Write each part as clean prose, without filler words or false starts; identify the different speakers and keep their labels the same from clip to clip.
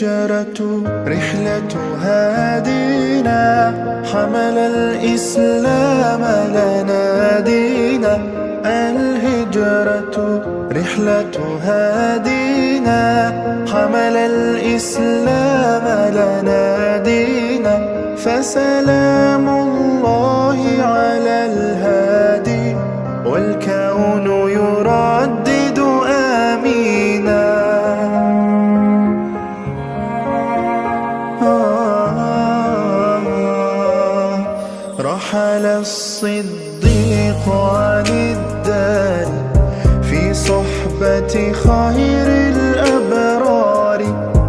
Speaker 1: الهجرة رحلة هادينا، حمل الإسلام لنا دينا. الهجرة رحلة هادينا، حمل الإسلام لنا دينا. فسلام الله على الهادي، والكون يردد آمينا. رحل الصديق عن الدار في صحبة خير الأبرار.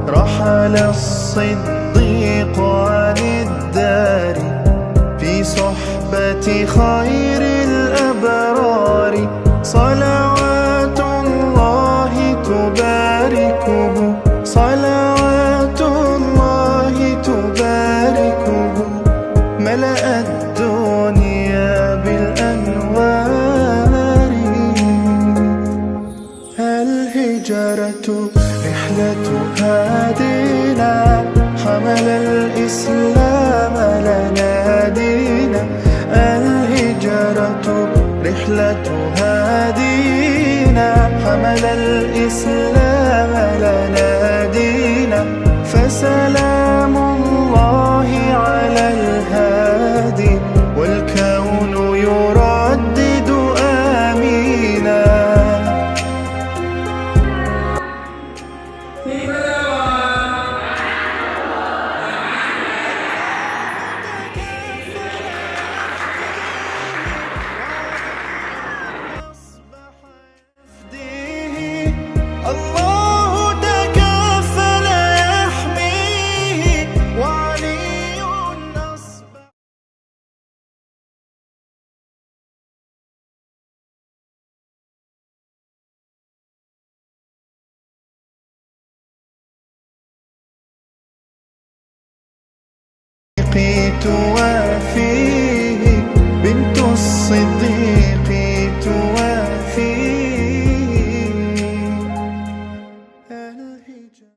Speaker 1: رحل الصديق عن الدار في صحبة خير الأبرار. صلوات الله تباركه، صلوات الله تباركه. ملأ الدنيا بالأنوار. الهجرة رحلة هادينا، حمل الإسلام لنا دينا. الهجرة رحلة هادينا، حمل الإسلام لنا دينا. فسلام الله على الهادي، والكون يردد آمينا. الله تكفل يحميه، وعلي أصبح. لقيت